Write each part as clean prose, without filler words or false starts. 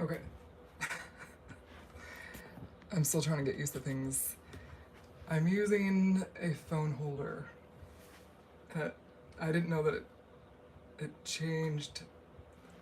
Okay. I'm still trying to get used to things. I'm using a phone holder. I didn't know that it changed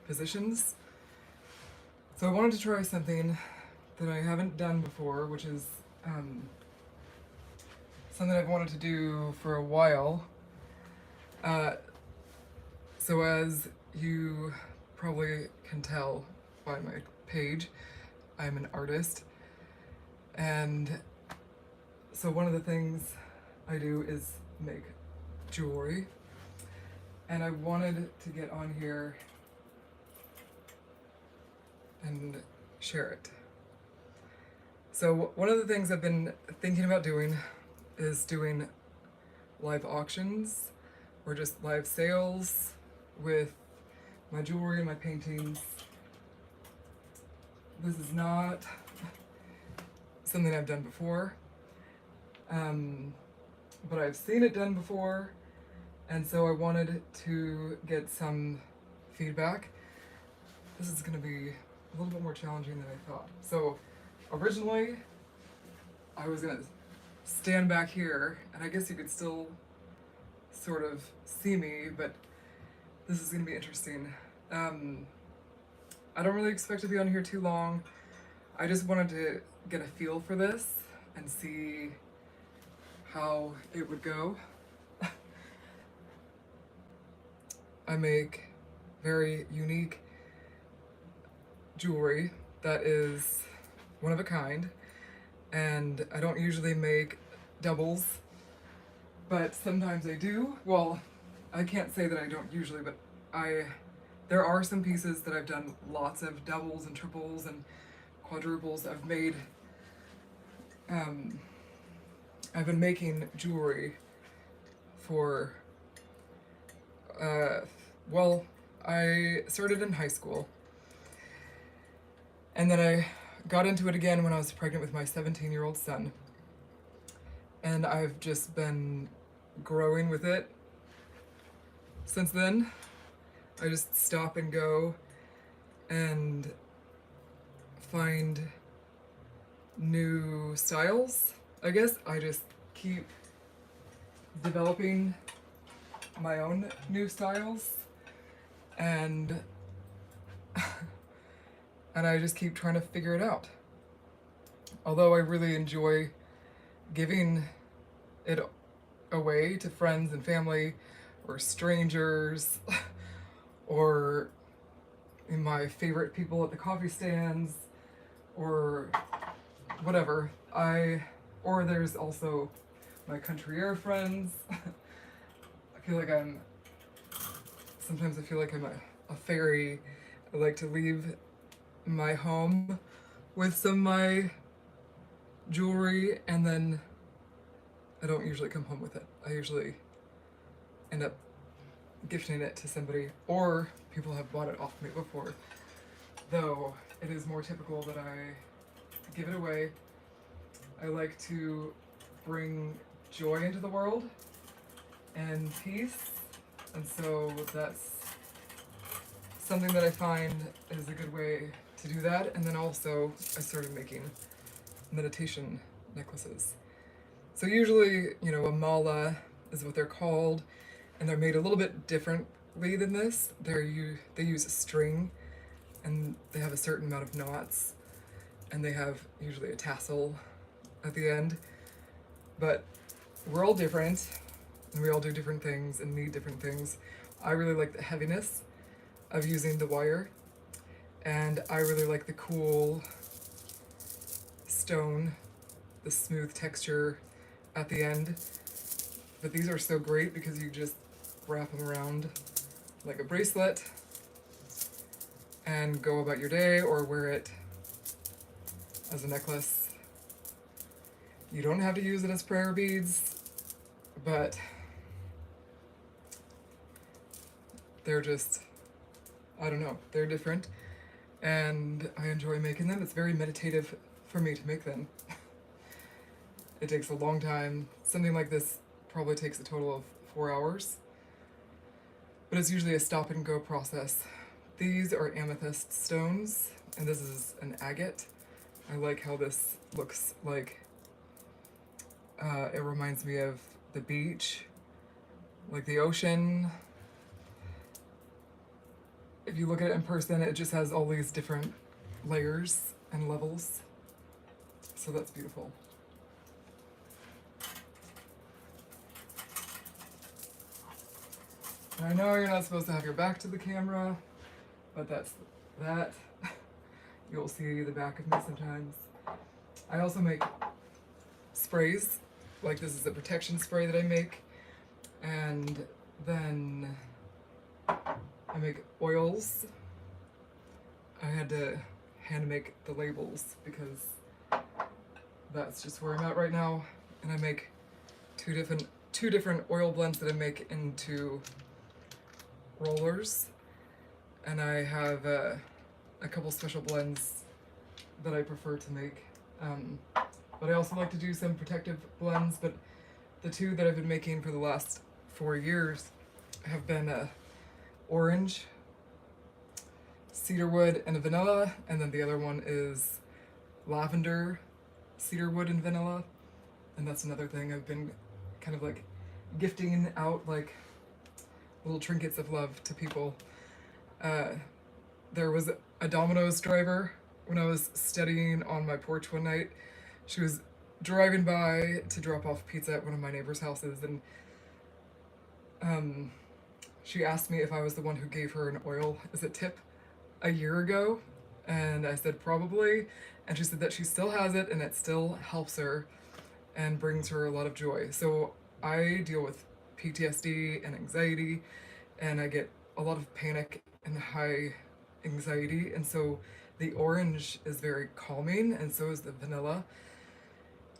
positions. So I wanted to try something that I haven't done before, which is something I've wanted to do for a while. Uh, so as you probably can tell by my page, I'm an artist. And so one of the things I do is make jewelry. And I wanted to get on here and share it. So one of the things I've been thinking about doing is doing live auctions or just live sales with my jewelry and my paintings. This is not something I've done before, but I've seen it done before, and so I wanted to get some feedback. This is going to be a little bit more challenging than I thought. So originally I was going to stand back here, and I guess you could still sort of see me, but this is going to be interesting. I don't really expect to be on here too long. I just wanted to get a feel for this and see how it would go. I make very unique jewelry that is one of a kind, and I don't usually make doubles, but sometimes I do. Well, I can't say that I don't usually, but there are some pieces that I've done lots of doubles and triples and quadruples. I've been making jewelry for, well, I started in high school, and then I got into it again when I was pregnant with my 17-year-old son. And I've just been growing with it since then. I just stop and go and find new styles. I guess I just keep developing my own new styles, and and I just keep trying to figure it out. Although I really enjoy giving it away to friends and family or strangers or my favorite people at the coffee stands or whatever. Or there's also my country air friends. Sometimes I feel like I'm a fairy. I like to leave my home with some of my jewelry, and then I don't usually come home with it. I usually end up gifting it to somebody, or people have bought it off me before. Though it is more typical that I give it away. I like to bring joy into the world and peace, and so that's something that I find is a good way to do that. And then also I started making meditation necklaces. So usually, a mala is what they're called, and they're made a little bit differently than this. They use a string, and they have a certain amount of knots, and they have usually a tassel at the end. But we're all different, and we all do different things and need different things. I really like the heaviness of using the wire, and I really like the cool stone, the smooth texture at the end. But these are so great because you just wrap them around like a bracelet and go about your day, or wear it as a necklace. You don't have to use it as prayer beads, but they're just, I don't know, they're different, and I enjoy making them. It's very meditative for me to make them. It takes a long time. Something like this probably takes a total of 4 hours, but it's usually a stop and go process. These are amethyst stones and this is an agate. I like how this looks like. It reminds me of the beach, like the ocean. If you look at it in person, it just has all these different layers and levels. So that's beautiful. And I know you're not supposed to have your back to the camera, but that's that. You'll see the back of me sometimes. I also make sprays, like this is a protection spray that I make, and then I make oils. I had to hand make the labels because that's just where I'm at right now, and I make two different oil blends that I make into rollers, and I have a couple special blends that I prefer to make. But I also like to do some protective blends, but the two that I've been making for the last 4 years have been orange, cedarwood, and a vanilla, and then the other one is lavender, cedarwood, and vanilla. And that's another thing I've been kind of like gifting out, like little trinkets of love to people. There was a Domino's driver when I was studying on my porch one night. She was driving by to drop off pizza at one of my neighbor's houses, and she asked me if I was the one who gave her an oil as a tip a year ago, and I said probably, and she said that she still has it and it still helps her and brings her a lot of joy. So I deal with PTSD and anxiety, and I get a lot of panic and high anxiety, and so the orange is very calming, and so is the vanilla.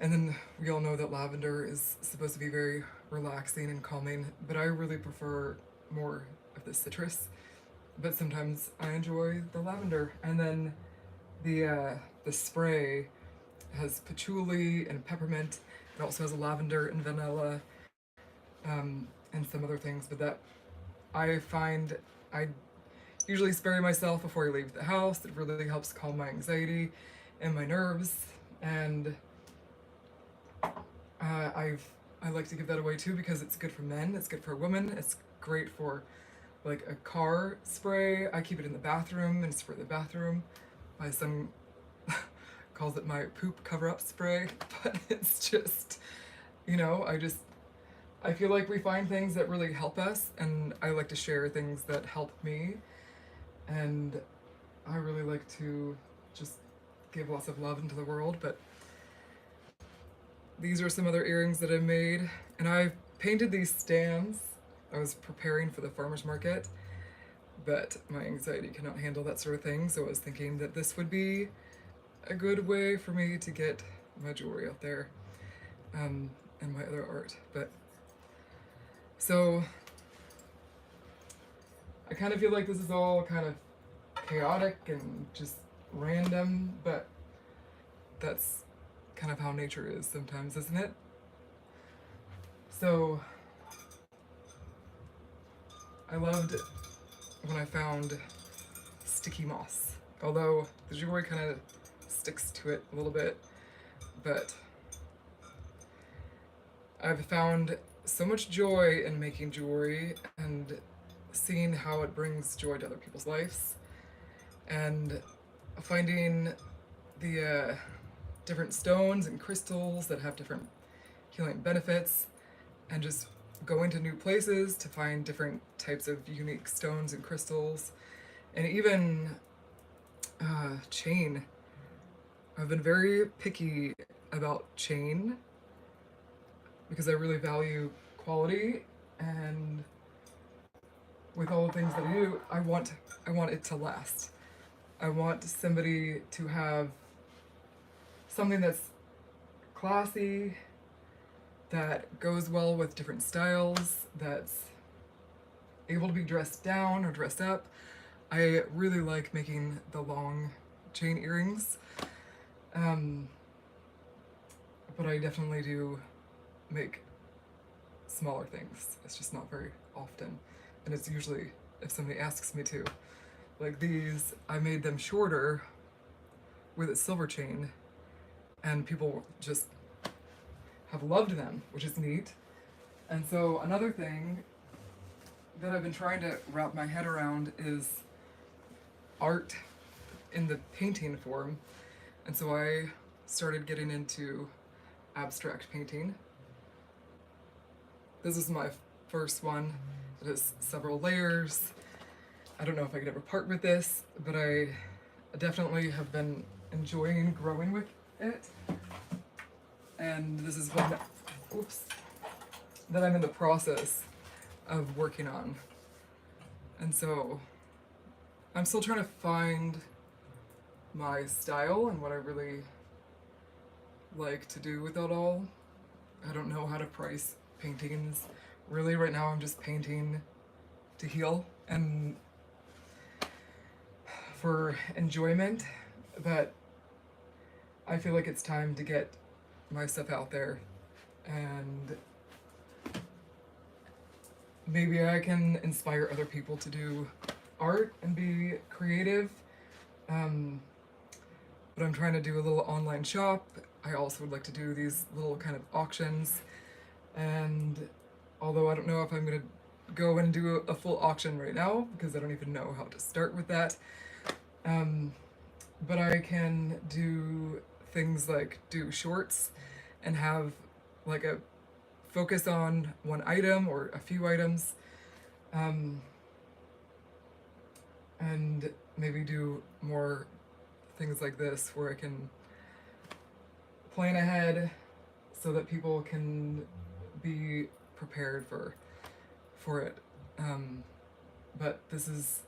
And then we all know that lavender is supposed to be very relaxing and calming, but I really prefer more of the citrus. But sometimes I enjoy the lavender. And then the spray has patchouli and peppermint. It also has lavender and vanilla, and some other things. But that I find I usually spray myself before I leave the house. It really helps calm my anxiety and my nerves. And I like to give that away too because it's good for men, it's good for women, it's great for like a car spray. I keep it in the bathroom and spray the bathroom. My son calls it my poop cover-up spray, but it's just, I feel like we find things that really help us, and I like to share things that help me, and I really like to just give lots of love into the world. But these are some other earrings that I made, and I've painted these stands. I was preparing for the farmer's market, but my anxiety cannot handle that sort of thing, so I was thinking that this would be a good way for me to get my jewelry out there, and my other art. But so I kind of feel like this is all kind of chaotic and just random, but that's kind of how nature is sometimes, isn't it? So I loved when I found sticky moss, although the jewelry kind of sticks to it a little bit, but I've found so much joy in making jewelry and seeing how it brings joy to other people's lives, and finding the different stones and crystals that have different healing benefits, and just going to new places to find different types of unique stones and crystals, and even chain. I've been very picky about chain because I really value quality, and with all the things that I do, I want it to last. I want somebody to have something that's classy, that goes well with different styles, that's able to be dressed down or dressed up. I really like making the long chain earrings, but I definitely do make smaller things. It's just not very often, and it's usually if somebody asks me to. Like these, I made them shorter with a silver chain, and people just have loved them, which is neat. And so another thing that I've been trying to wrap my head around is art in the painting form. And so I started getting into abstract painting. This is my first one. It has several layers. I don't know if I could ever part with this, but I definitely have been enjoying growing with it. And this is one that I'm in the process of working on. And so I'm still trying to find my style and what I really like to do with it all. I don't know how to price paintings. Really, right now I'm just painting to heal and for enjoyment, but I feel like it's time to get my stuff out there, and maybe I can inspire other people to do art and be creative. But I'm trying to do a little online shop. I also would like to do these little kind of auctions, and although I don't know if I'm gonna go and do a full auction right now because I don't even know how to start with that, but I can do things like do shorts and have like a focus on one item or a few items, and maybe do more things like this where I can plan ahead so that people can be prepared for it. But this is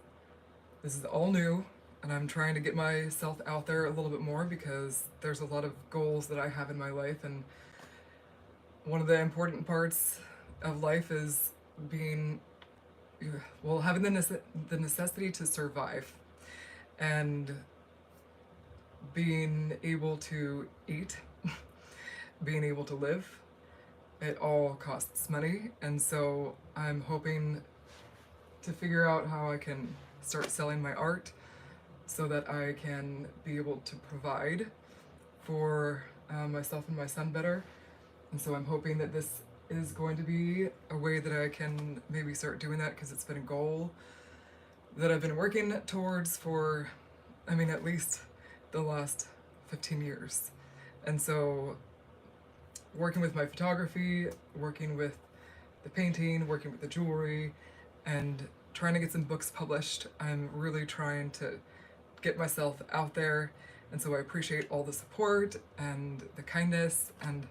all new, and I'm trying to get myself out there a little bit more because there's a lot of goals that I have in my life, and one of the important parts of life is having the necessity to survive and being able to eat, being able to live. It all costs money, and so I'm hoping to figure out how I can start selling my art so that I can be able to provide for myself and my son better. And so I'm hoping that this is going to be a way that I can maybe start doing that, because it's been a goal that I've been working towards for, at least the last 15 years. And so working with my photography, working with the painting, working with the jewelry, and trying to get some books published, I'm really trying to get myself out there. And so I appreciate all the support and the kindness, and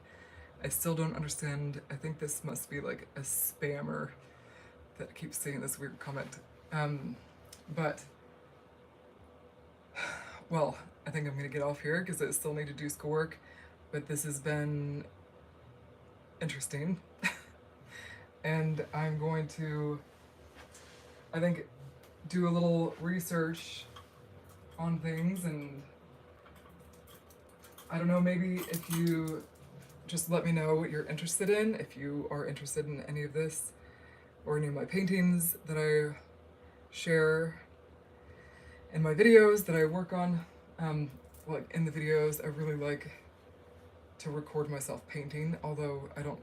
I still don't understand. I think this must be like a spammer that keeps saying this weird comment. But, well, I think I'm gonna get off here because I still need to do schoolwork, but this has been interesting. And I'm going to, I think, do a little research on things, and I don't know, maybe if you just let me know what you're interested in, if you are interested in any of this or any of my paintings that I share in my videos that I work on. Like in the videos, I really like to record myself painting, although I don't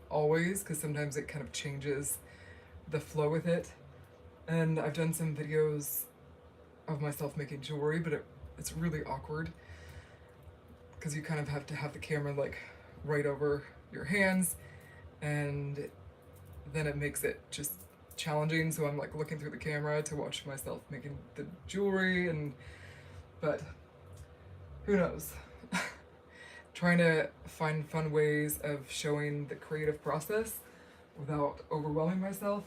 always, because sometimes it kind of changes the flow with it. And I've done some videos of myself making jewelry, but it's really awkward because you kind of have to have the camera like right over your hands, and then it makes it just challenging. So I'm like looking through the camera to watch myself making the jewelry, but who knows? Trying to find fun ways of showing the creative process without overwhelming myself.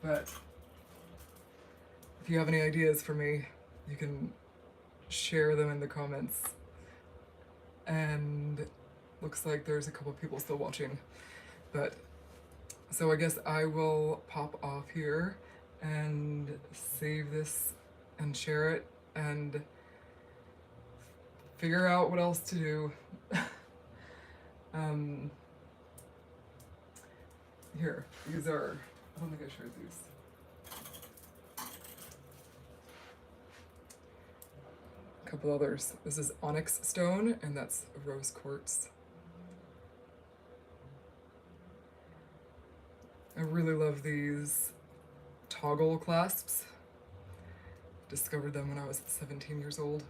But if you have any ideas for me, you can share them in the comments. And looks like there's a couple people still watching. But so I guess I will pop off here and save this and share it and figure out what else to do. Here, these are, I don't think I shared these. a couple others. This is onyx stone, and that's rose quartz. I really love these toggle clasps. Discovered them when I was 17 years old,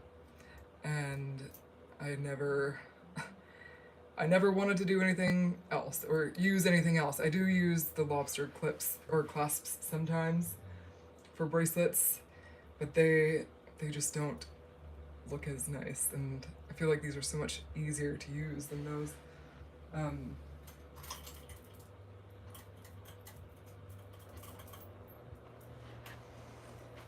and I never wanted to do anything else or use anything else. I do use the lobster clips or clasps sometimes for bracelets, but they just don't look as nice, and I feel like these are so much easier to use than those.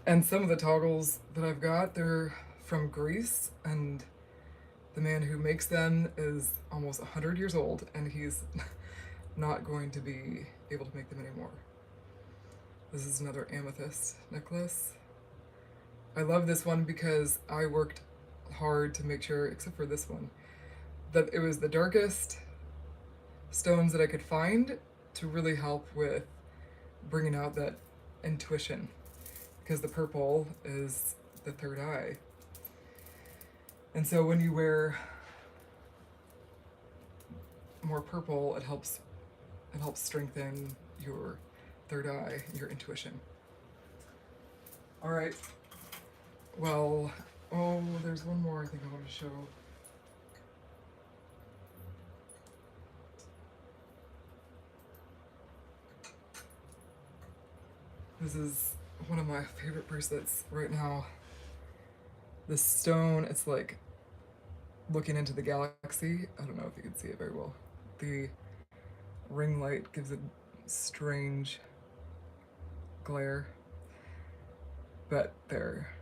And some of the toggles that I've got, they're from Greece, and the man who makes them is almost 100 years old, and he's not going to be able to make them anymore. This is another amethyst necklace. I love this one because I worked hard to make sure, except for this one, that it was the darkest stones that I could find to really help with bringing out that intuition, because the purple is the third eye. And so when you wear more purple, it helps strengthen your third eye, your intuition. All right. Well, oh, there's one more I think I want to show. This is one of my favorite bracelets right now. This stone, it's like looking into the galaxy. I don't know if you can see it very well. The ring light gives it strange glare. But there.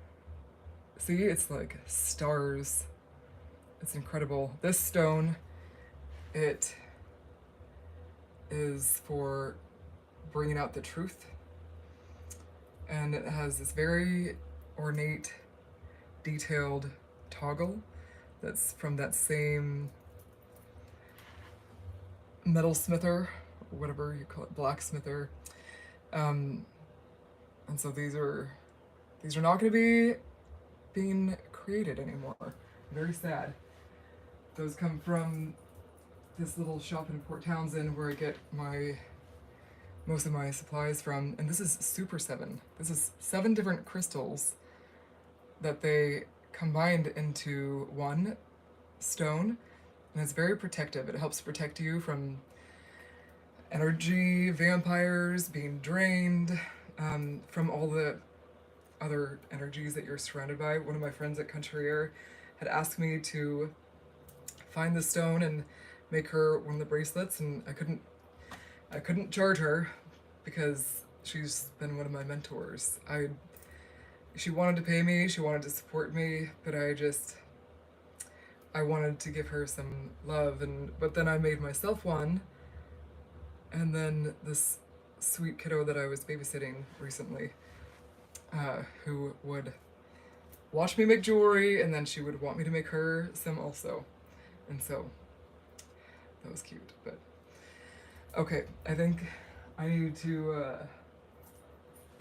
See, it's like stars. It's incredible. This stone, it is for bringing out the truth. And it has this very ornate, detailed toggle that's from that same metalsmither, or whatever you call it, blacksmither. And so these are not going to be being created anymore. Very sad. Those come from this little shop in Port Townsend where I get most of my supplies from, and this is Super 7. This is 7 different crystals that they combined into one stone, and it's very protective. It helps protect you from energy, vampires, being drained, from all the other energies that you're surrounded by. One of my friends at Country Air had asked me to find the stone and make her one of the bracelets, and I couldn't charge her because she's been one of my mentors. She wanted to pay me, she wanted to support me, but I wanted to give her some love, but then I made myself one, and then this sweet kiddo that I was babysitting recently, who would watch me make jewelry, and then she would want me to make her some also. And so that was cute. But okay, I think I need to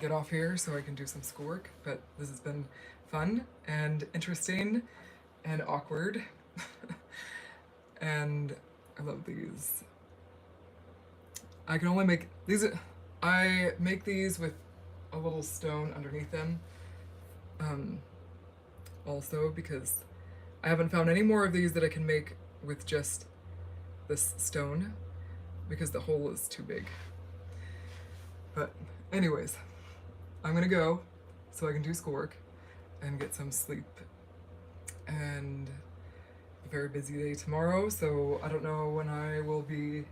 get off here so I can do some schoolwork. But this has been fun and interesting and awkward. And I love these. I can only make these. I make these with a little stone underneath them. Also because I haven't found any more of these that I can make with just this stone, because the hole is too big. But anyways, I'm gonna go so I can do schoolwork and get some sleep. And a very busy day tomorrow, so I don't know when I will be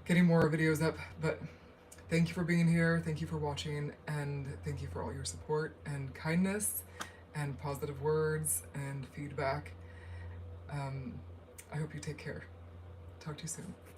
getting more videos up, but thank you for being here, thank you for watching, and thank you for all your support and kindness and positive words and feedback. I hope you take care. Talk to you soon.